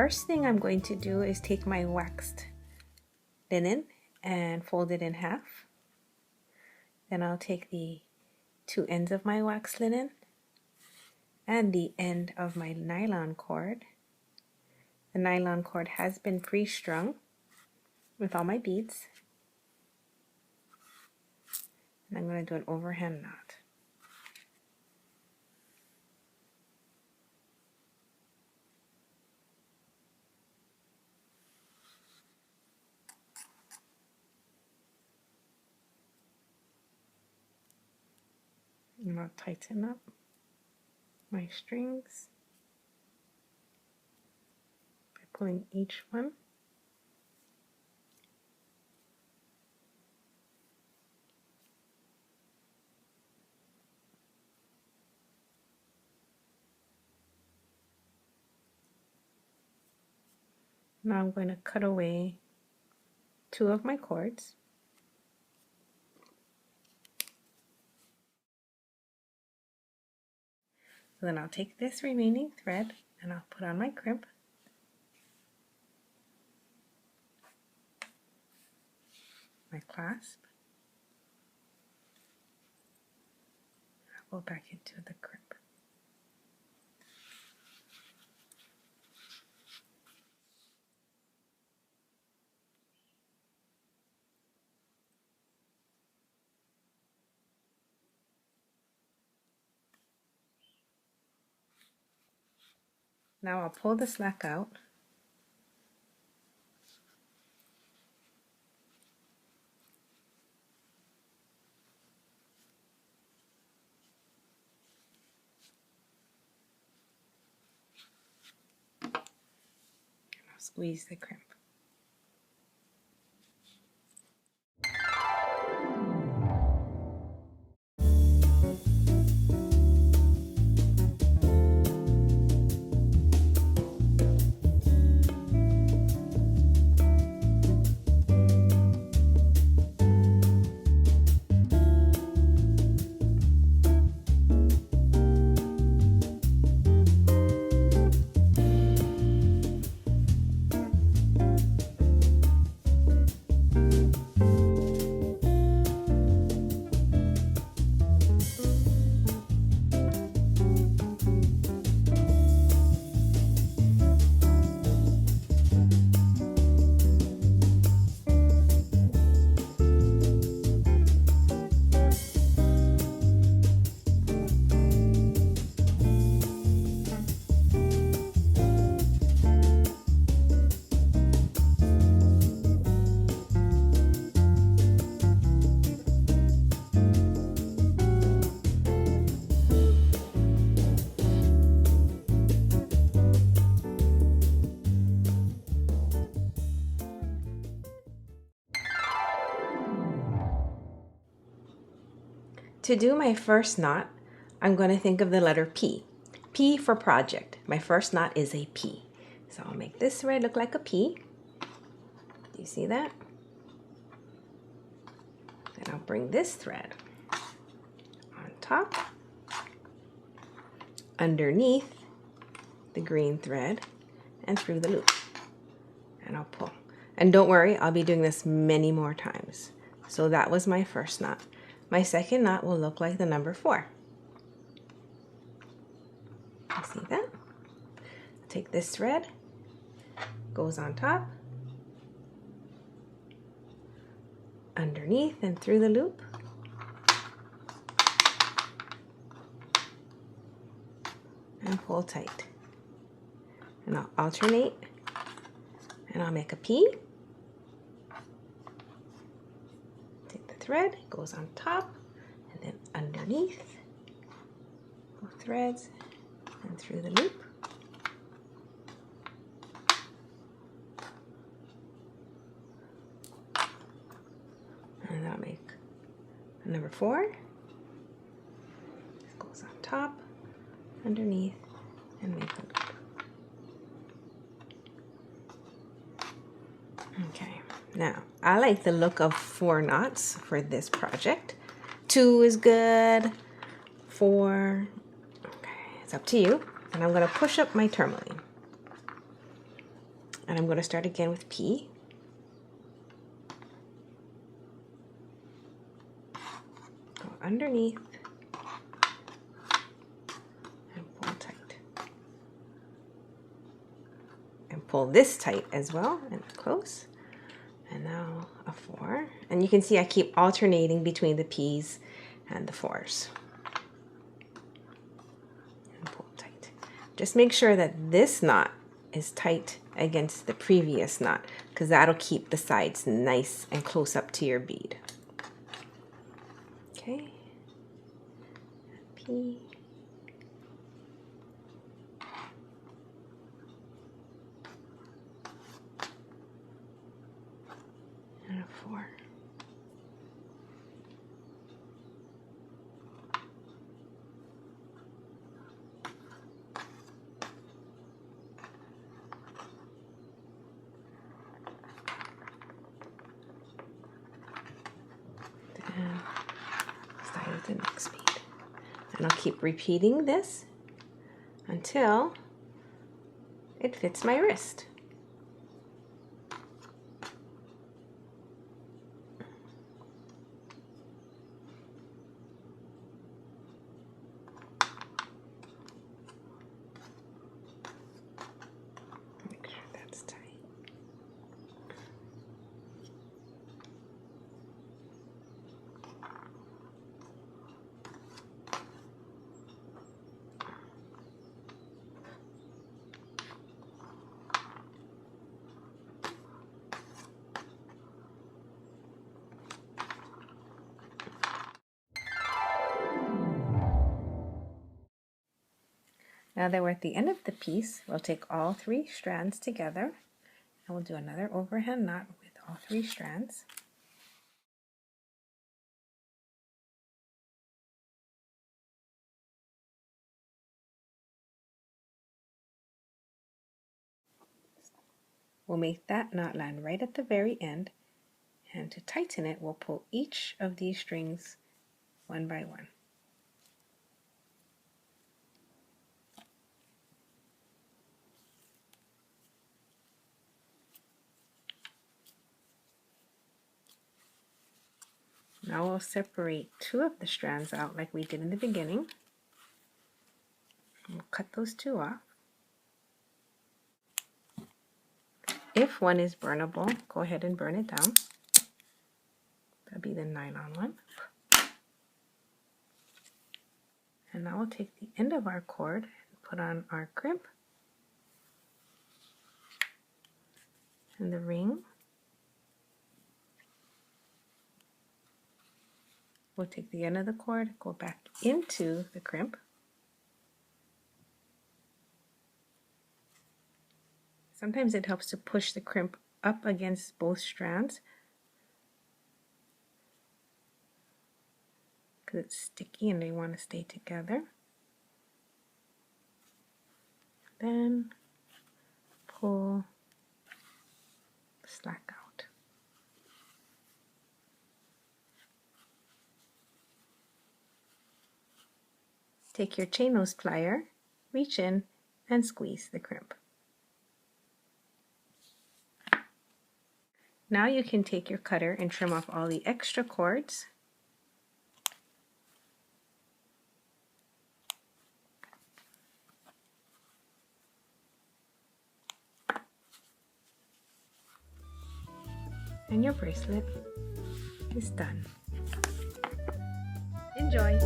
first thing I'm going to do is take my waxed linen and fold it in half. Then I'll take the two ends of my waxed linen and the end of my nylon cord. The nylon cord has been pre-strung with all my beads. And I'm going to do an overhand knot. And I'll tighten up my strings by pulling each one. Now I'm going to cut away two of my cords. So then I'll take this remaining thread and I'll put on my crimp. My clasp. I'll go back into the crimp. Now I'll pull the slack out. And I'll squeeze the crimp. To do my first knot, I'm going to think of the letter P. P for project. My first knot is a P. So I'll make this thread look like a P. Do you see that? Then I'll bring this thread on top, underneath the green thread, and through the loop. And I'll pull. And don't worry, I'll be doing this many more times. So that was my first knot. My second knot will look like the number 4. You see that? Take this thread, goes on top, underneath and through the loop, and pull tight. And I'll alternate, and I'll make a P. Thread goes on top and then underneath both threads and through the loop. And I'll make a number 4. This goes on top, underneath, and make a loop. Okay. Now, I like the look of 4 knots for this project. 2 is good. 4, okay, it's up to you. And I'm going to push up my tourmaline. And I'm going to start again with P. Go underneath and pull tight. And pull this tight as well and close. And now a 4. And you can see I keep alternating between the P's and the 4s. And pull tight. Just make sure that this knot is tight against the previous knot, because that'll keep the sides nice and close up to your bead. Okay. P. And a 4. And start with the next bead. And I'll keep repeating this until it fits my wrist. Make sure that's tight. Now that we're at the end of the piece, we'll take all 3 strands together and we'll do another overhand knot with all 3 strands. We'll make that knot land right at the very end, and to tighten it, we'll pull each of these strings one by one. Now we'll separate 2 of the strands out like we did in the beginning. We'll cut those 2 off. If one is burnable, go ahead and burn it down. That'll be the nylon one. And now we'll take the end of our cord and put on our crimp and the ring. We'll take the end of the cord, go back into the crimp. Sometimes it helps to push the crimp up against both strands because it's sticky and they want to stay together. Then pull the slack out. Take your chain nose plier, reach in, and squeeze the crimp. Now you can take your cutter and trim off all the extra cords. And your bracelet is done. Enjoy!